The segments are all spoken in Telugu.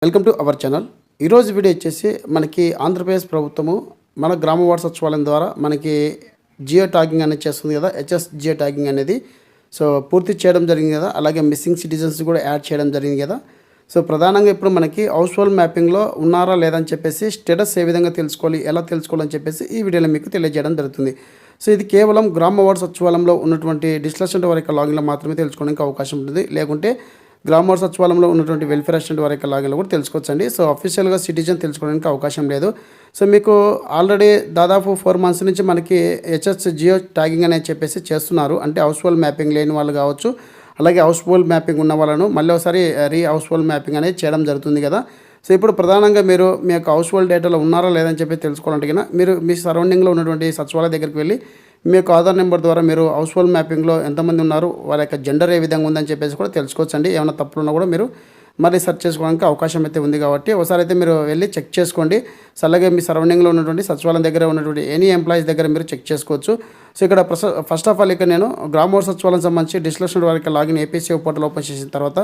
Welcome to our channel. ఈరోజు వీడియో వచ్చేసి మనకి ఆంధ్రప్రదేశ్ ప్రభుత్వము మన గ్రామ వార్డు సచివాలయం ద్వారా మనకి జియో ట్యాగింగ్ అనేది చేస్తుంది కదా, హెచ్ఎస్ జియో ట్యాగింగ్ అనేది సో పూర్తి చేయడం జరిగింది కదా. అలాగే మిస్సింగ్ సిటిజన్స్ కూడా యాడ్ చేయడం జరిగింది కదా. సో ప్రధానంగా ఇప్పుడు మనకి హౌస్ హోల్డ్ మ్యాపింగ్లో ఉన్నారా లేదని చెప్పేసి స్టేటస్ ఏ విధంగా తెలుసుకోవాలి, ఎలా తెలుసుకోవాలని చెప్పేసి ఈ వీడియోలో మీకు తెలియజేయడం జరుగుతుంది. సో ఇది కేవలం గ్రామ వార్డు సచివాలయంలో ఉన్నటువంటి డిస్ట్రిక్ట్ వరకు లాగిన్లో మాత్రమే తెలుసుకోవడానికి అవకాశం ఉంటుంది. లేకుంటే గ్రామ వార్డు సచివాలయంలో ఉన్నటువంటి వెల్ఫేర్ అసిస్టెంట్ వారి యొక్క లాగిన్లో కూడా తెలుసుకోవచ్చండి. సో అఫీషియల్గా సిటిజన్ తెలుసుకోవడానికి అవకాశం లేదు. సో మీకు ఆల్రెడీ దాదాపు 4 months నుంచి మనకి హెచ్ఎస్ జియో ట్యాగింగ్ అనేది చెప్పేసి చేస్తున్నారు. అంటే హౌస్ హోల్డ్ మ్యాపింగ్ లేని వాళ్ళు కావచ్చు, అలాగే హౌస్ హోల్డ్ మ్యాపింగ్ ఉన్న వాళ్ళను మళ్ళీ ఒకసారి హౌస్ హోల్డ్ మ్యాపింగ్ అనేది చేయడం జరుగుతుంది కదా. సో ఇప్పుడు ప్రధానంగా మీరు మీ యొక్క హౌస్ హోల్డ్ డేటాలో ఉన్నారా లేదని చెప్పి తెలుసుకోవాలంటే మీరు మీ సరౌండింగ్లో ఉన్నటువంటి సచివాలయ దగ్గరికి వెళ్ళి మీ యొక్క ఆధార్ నెంబర్ ద్వారా మీరు హౌస్ హోల్డ్ మ్యాపింగ్లో ఎంతమంది ఉన్నారు, వాళ్ళ యొక్క జెండర్ ఏ విధంగా ఉందని చెప్పేసి కూడా తెలుసుకోవచ్చండి. ఏమైనా తప్పులు ఉన్నా కూడా మీరు మళ్ళీ సెర్చ్ చేసుకోవడానికి అవకాశం అయితే ఉంది కాబట్టి ఒకసారి అయితే మీరు వెళ్ళి చెక్ చేసుకోండి. సో అలాగే మీ సరౌండింగ్లో ఉన్నటువంటి సచివాలయం దగ్గర ఉన్నటువంటి ఎనీ ఎంప్లాయీస్ దగ్గర మీరు చెక్ చేసుకోవచ్చు. సో ఇక్కడ ఫస్ట్ ఆఫ్ ఆల్ ఇక్కడ నేను గ్రామ వార్డు సచివాలయం సంబంధించి డిస్ట్రిక్ట్ వారికి లాగిన్ ఏపీసీ పోర్టల్ ఓపెన్ చేసిన తర్వాత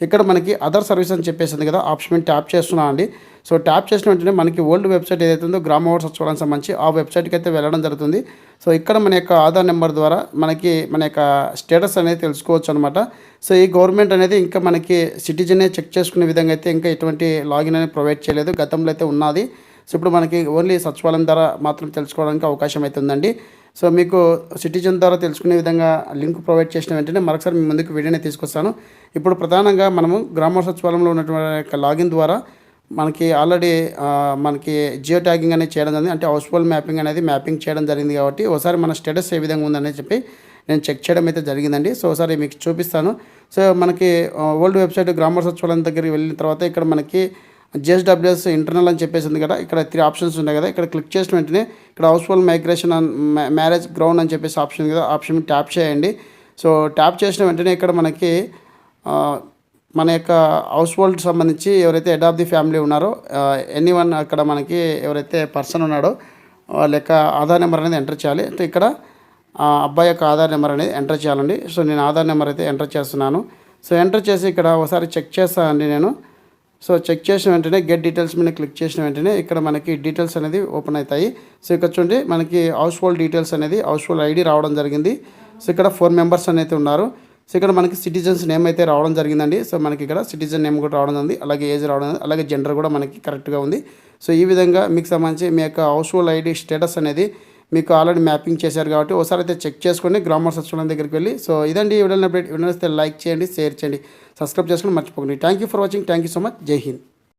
ఇక్కడ మనకి అదర్ సర్వీస్ అని చెప్పేసింది కదా, ఆప్షన్ ట్యాప్ చేస్తున్నాను అండి. సో ట్యాప్ చేసిన వెంటనే మనకి ఓల్డ్ వెబ్సైట్ ఏదైతే ఉందో గ్రామ వార్డు సచివాలయం సంబంధించి ఆ వెబ్సైట్కి అయితే వెళ్ళడం జరుగుతుంది. సో ఇక్కడ మన యొక్క ఆధార్ నెంబర్ ద్వారా మనకి మన యొక్క స్టేటస్ అనేది తెలుసుకోవచ్చు అనమాట. సో ఈ గవర్నమెంట్ అనేది ఇంకా మనకి సిటిజనే చెక్ చేసుకునే విధంగా అయితే ఇంకా ఎటువంటి లాగిన్ అనేది ప్రొవైడ్ చేయలేదు. గతంలో అయితే ఉన్నది. సో ఇప్పుడు మనకి ఓన్లీ సచివాలయం ద్వారా మాత్రం తెలుసుకోవడానికి అవకాశం అయితే ఉందండి. సో మీకు సిటిజన్ ద్వారా తెలుసుకునే విధంగా లింక్ ప్రొవైడ్ చేసిన వెంటనే మరొకసారి మీ ముందుకు వీడియోనే తీసుకొస్తాను. ఇప్పుడు ప్రధానంగా మనము గ్రామ సచివాలయంలో ఉన్నటువంటి యొక్క లాగిన్ ద్వారా మనకి ఆల్రెడీ మనకి జియో ట్యాగింగ్ అనేది చేయడం జరిగింది. అంటే హౌస్ హోల్డ్ మ్యాపింగ్ అనేది మ్యాపింగ్ చేయడం జరిగింది కాబట్టి ఒకసారి మన స్టేటస్ ఏ విధంగా ఉందని చెప్పి నేను చెక్ చేయడం అయితే జరిగిందండి. సో ఒకసారి మీకు చూపిస్తాను. సో మనకి ఓల్డ్ వెబ్సైట్ గ్రామ సచివాలయం దగ్గరికి వెళ్ళిన తర్వాత ఇక్కడ మనకి జేఎస్డబ్ల్యూఎస్ ఇంటర్నల్ అని చెప్పేసి ఉంది కదా. ఇక్కడ 3 ఆప్షన్స్ ఉన్నాయి కదా. ఇక్కడ క్లిక్ చేసిన వెంటనే ఇక్కడ house hold migration and marriage ground అని చెప్పేసి ఆప్షన్ ఉంది కదా, ఆప్షన్ ట్యాప్ చేయండి. సో ట్యాప్ చేసిన వెంటనే ఇక్కడ మనకి మన యొక్క హౌస్ హోల్డ్ సంబంధించి ఎవరైతే హెడ్ ఆఫ్ ది ఫ్యామిలీ ఉన్నారో ఎనీవన్ అక్కడ మనకి ఎవరైతే పర్సన్ ఉన్నాడో వాళ్ళ యొక్క ఆధార్ నెంబర్ అనేది ఎంటర్ చేయాలి. సో ఇక్కడ అబ్బాయి యొక్క ఆధార్ నెంబర్ అనేది ఎంటర్ చేయాలండి. సో నేను ఆధార్ నెంబర్ అయితే ఎంటర్ చేస్తున్నాను. సో ఎంటర్ చేసి ఇక్కడ ఒకసారి చెక్ చేస్తానండి నేను. సో చెక్ చేసిన వెంటనే గెట్ డీటెయిల్స్ మీద క్లిక్ చేసిన వెంటనే ఇక్కడ మనకి డీటెయిల్స్ అనేది ఓపెన్ అవుతాయి. సో ఇక్కడ చూడండి మనకి హౌస్ హోల్డ్ డీటెయిల్స్ అనేది హౌస్ హోల్డ్ ఐడి రావడం జరిగింది. సో ఇక్కడ 4 members అనేది ఉన్నారు. సో ఇక్కడ మనకి సిటిజన్స్ నేమ్ అయితే రావడం జరిగిందండి. సో మనకి ఇక్కడ సిటిజన్ నేమ్ కూడా రావడం ఉంది, అలాగే ఏజ్ రావడం ఉంది, అలాగే జెండర్ కూడా మనకి కరెక్ట్గా ఉంది. సో ఈ విధంగా మీకు సంబంధించి మీ యొక్క హౌస్ హోల్డ్ ఐడి స్టేటస్ అనేది మీకు ఆల్రెడీ మ్యాపింగ్ చేశారు కాబట్టి ఒకసారి అయితే చెక్ చేసుకోండి గ్రామ వార్డు సచివాలయం దగ్గరికి వెళ్ళి. సో ఇదండి వీడియో అప్డేట్. వీడియో లైక్ చేయండి, షేర్ చేయండి, సబ్స్క్రైబ్ చేసుకొని మర్చిపోకండి. Thank you for watching. Thank you so much. జై హింద్.